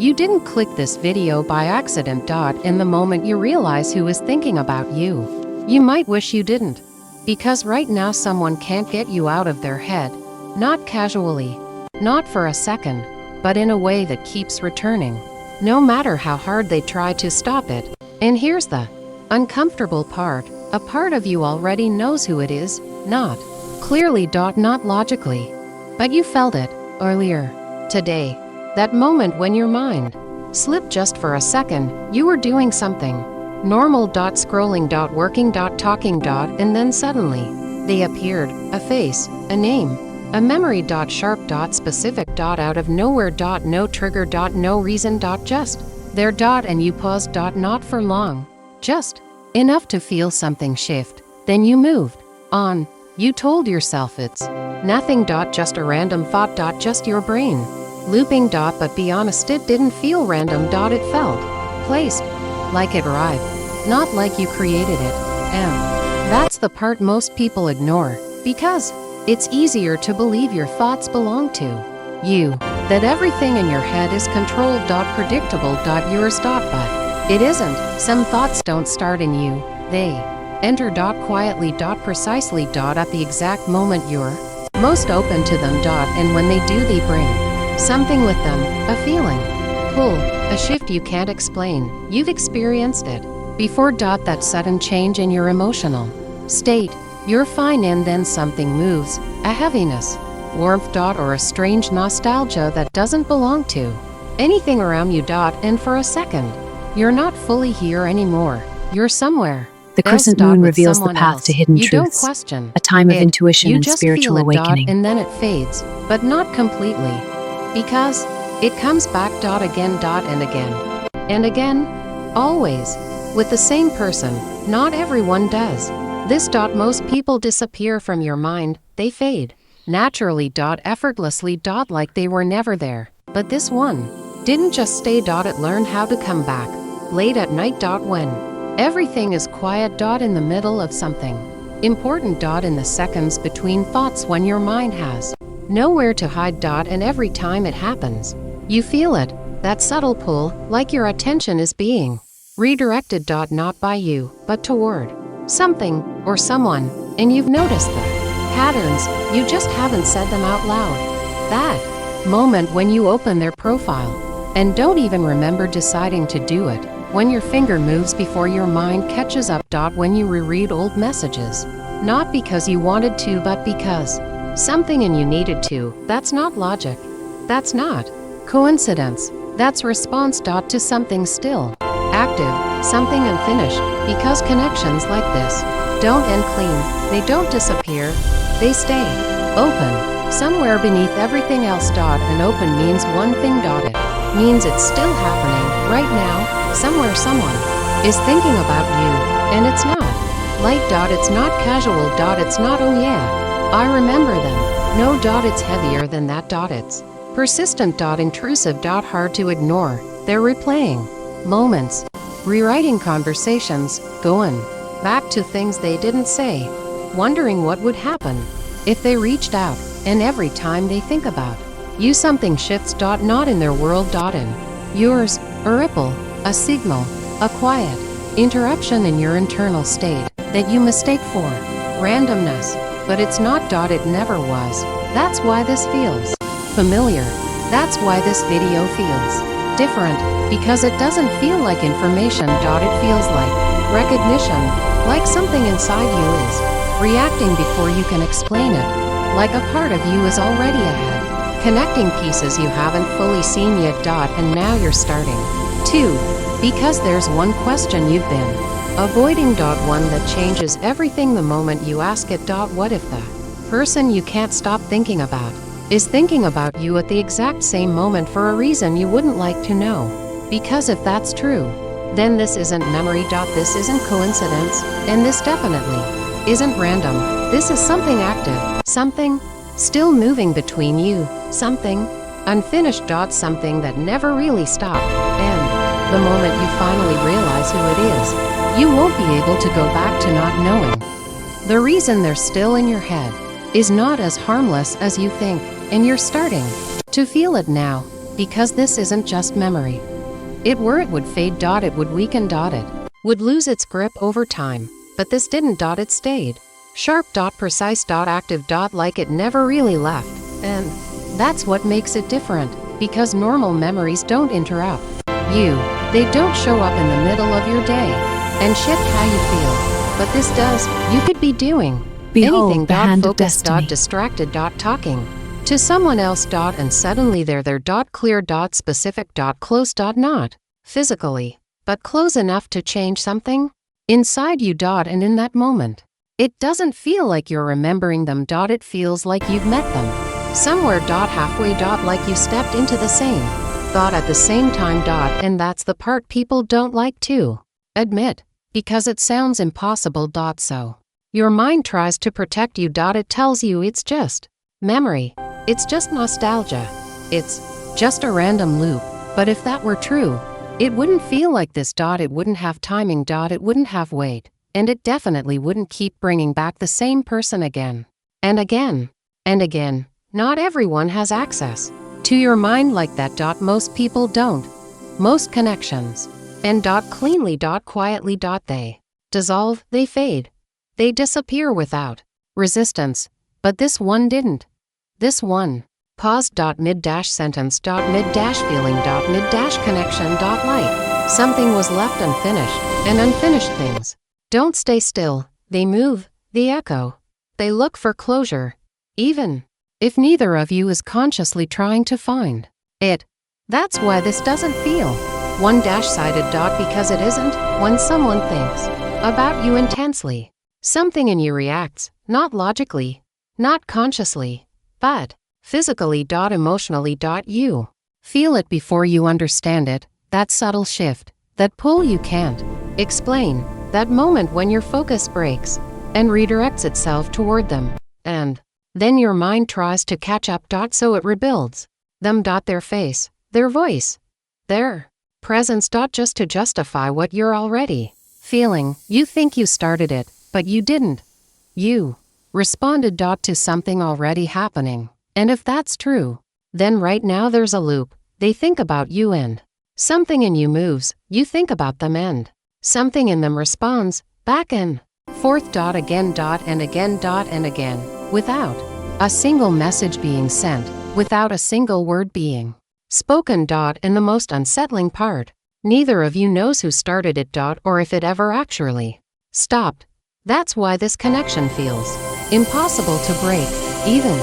You didn't click this video by accident. In the moment you realize who is thinking about you. You might wish you didn't. Because right now someone can't get you out of their head. Not casually. Not for a second. But in a way that keeps returning. No matter how hard they try to stop it. And here's the uncomfortable part. A part of you already knows who it is. Not clearly. Not logically. But you felt it earlier today. That moment when your mind slipped just for a second. You were doing something normal. Scrolling. Working. Talking. And then suddenly they appeared. A face, a name, a memory. Sharp. Specific. Out of nowhere. No trigger. No reason. Just there. And you paused. Not for long. Just enough to feel something shift. Then you moved on. You told yourself it's nothing. Just a random thought. Just your brain looping. But be honest, it didn't feel random. It felt placed, like it arrived, not like you created it. And that's the part most people ignore, because it's easier to believe your thoughts belong to you, that everything in your head is controlled. Predictable. Yours. But it isn't. Some thoughts don't start in you, they enter. Quietly. Precisely. At the exact moment you're most open to them. And when they do, they bring something with them, a feeling, pull, a shift you can't explain. You've experienced it before. That sudden change in your emotional state. You're fine and then something moves, a heaviness, warmth. Or a strange nostalgia that doesn't belong to anything around you. And for a second, you're not fully here anymore. You're somewhere. The crescent moon reveals the path else. to hidden You truths, don't question a time of it. intuition You and just spiritual feel it. awakening. And then it fades, but not completely. Because it comes back. Again. And again. And again. Always. With the same person. Not everyone does this. Most people disappear from your mind. They fade. Naturally. Effortlessly. Like they were never there. But this one didn't just stay. It learned how to come back. Late at night. When everything is quiet. In the middle of something important. In the seconds between thoughts when your mind has nowhere to hide. And every time it happens, you feel it, that subtle pull, like your attention is being redirected. Not by you, but toward something or someone. And you've noticed the patterns, you just haven't said them out loud. That moment when you open their profile and don't even remember deciding to do it. When your finger moves before your mind catches up. When you reread old messages. Not because you wanted to, but because something in you needed to. That's not logic. That's not coincidence. That's response. To something still active, something unfinished. Because connections like this don't end clean. They don't disappear. They stay open somewhere beneath everything else. And open means one thing. It means it's still happening right now. Somewhere someone is thinking about you, and it's not light. It's not casual. It's not oh yeah, I remember them. No. It's heavier than that. It's persistent. Intrusive. Hard to ignore. They're replaying moments, rewriting conversations, going back to things they didn't say, wondering what would happen if they reached out. And every time they think about you, something shifts. Not in their world. In yours, a ripple, a signal, a quiet interruption in your internal state that you mistake for randomness. But it's not. It never was. That's why this feels familiar. That's why this video feels different. Because it doesn't feel like information. It feels like recognition. Like something inside you is reacting before you can explain it. Like a part of you is already ahead, connecting pieces you haven't fully seen yet. And now you're starting to. Because there's one question you've been avoiding. One that changes everything the moment you ask it. What if the person you can't stop thinking about is thinking about you at the exact same moment for a reason you wouldn't like to know? Because if that's true, then this isn't memory. This isn't coincidence. And this definitely isn't random. This is something active, something still moving between you, something unfinished. Something that never really stopped. And the moment you finally realize who it is, you won't be able to go back to not knowing. The reason they're still in your head is not as harmless as you think, and you're starting to feel it now. because this isn't just memory. It would fade. It would weaken. It would lose its grip over time. But this didn't. It stayed. Sharp. Precise. Active. Like it never really left. And that's what makes it different. Because normal memories don't interrupt you. They don't show up in the middle of your day and shift how you feel. But this does. You could be doing Behold anything. the hand of Focused. destiny. Distracted. Talking to someone else. And suddenly they're there. Clear. Specific. Close. Not physically, but close enough to change something inside you. And in that moment, it doesn't feel like you're remembering them. It feels like you've met them somewhere. Halfway. Like you stepped into the same thought at the same time. And that's the part people don't like to admit, because it sounds impossible. So your mind tries to protect you. It tells you it's just memory. It's just nostalgia. It's just a random loop. But if that were true, it wouldn't feel like this. It wouldn't have timing. It wouldn't have weight. And it definitely wouldn't keep bringing back the same person again and again and again. Not everyone has access to your mind like that. Most people don't. Most connections and cleanly. Quietly. They dissolve. They fade. They disappear without resistance. But this one didn't. This one paused. Mid sentence. Mid feeling. Mid connection. Like something was left unfinished. And unfinished things don't stay still. They move. They echo. They look for closure. Even if neither of you is consciously trying to find it. That's why this doesn't feel one-sided. Because it isn't. When someone thinks about you intensely, something in you reacts, not logically, not consciously, but physically. Emotionally. You feel it before you understand it. That subtle shift, that pull you can't explain, that moment when your focus breaks and redirects itself toward them. And then your mind tries to catch up. So it rebuilds them. Their face, their voice, their presence. Just to justify what you're already feeling. You think you started it, but you didn't. You responded. To something already happening. And if that's true, then right now there's a loop. They think about you and something in you moves. You think about them and something in them responds back and forth. Again. And again. And again. Without a single message being sent. Without a single word being spoken. And the most unsettling part, neither of you knows who started it. Or if it ever actually stopped. That's why this connection feels impossible to break. Even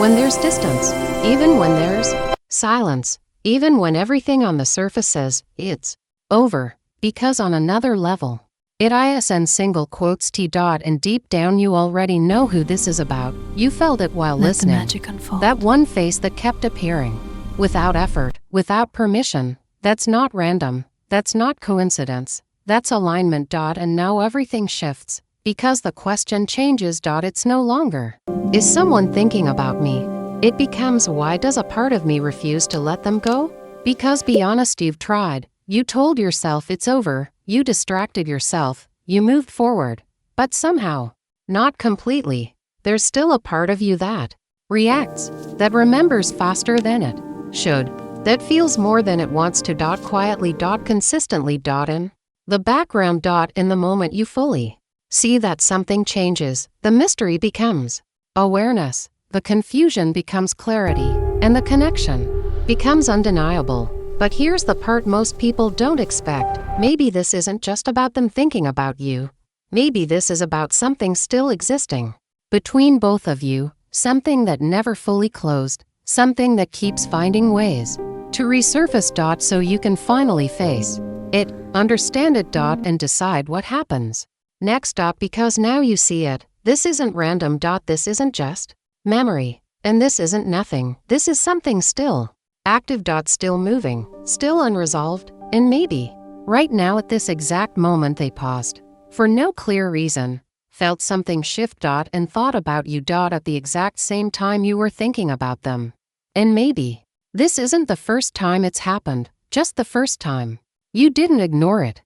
when there's distance. Even when there's silence. Even when everything on the surface says it's over. Because on another level, it ISN single quotes T. And deep down you already know who this is about. You felt it while Let listening. the magic unfold. That one face that kept appearing. Without effort, without permission. That's not random. That's not coincidence. That's alignment. And now everything shifts. Because the question changes. It's no longer, is someone thinking about me? It becomes, why does a part of me refuse to let them go? Because be honest, you've tried. You told yourself it's over. You distracted yourself. You moved forward. But somehow, not completely, there's still a part of you that reacts, that remembers faster than it should, that feels more than it wants to. Quietly. Consistently. In the background. In the moment you fully see that something changes, the mystery becomes awareness, the confusion becomes clarity, and the connection becomes undeniable. But here's the part most people don't expect. Maybe this isn't just about them thinking about you. Maybe this is about something still existing between both of you, something that never fully closed, something that keeps finding ways to resurface. So you can finally face it, understand it. And decide what happens next. Because now you see it. This isn't random. This isn't just memory. And this isn't nothing. This is something still active. Still moving, still unresolved. And maybe right now at this exact moment they paused for no clear reason, felt something shift. And thought about you. At the exact same time you were thinking about them. And maybe this isn't the first time it's happened, just the first time. You didn't ignore it.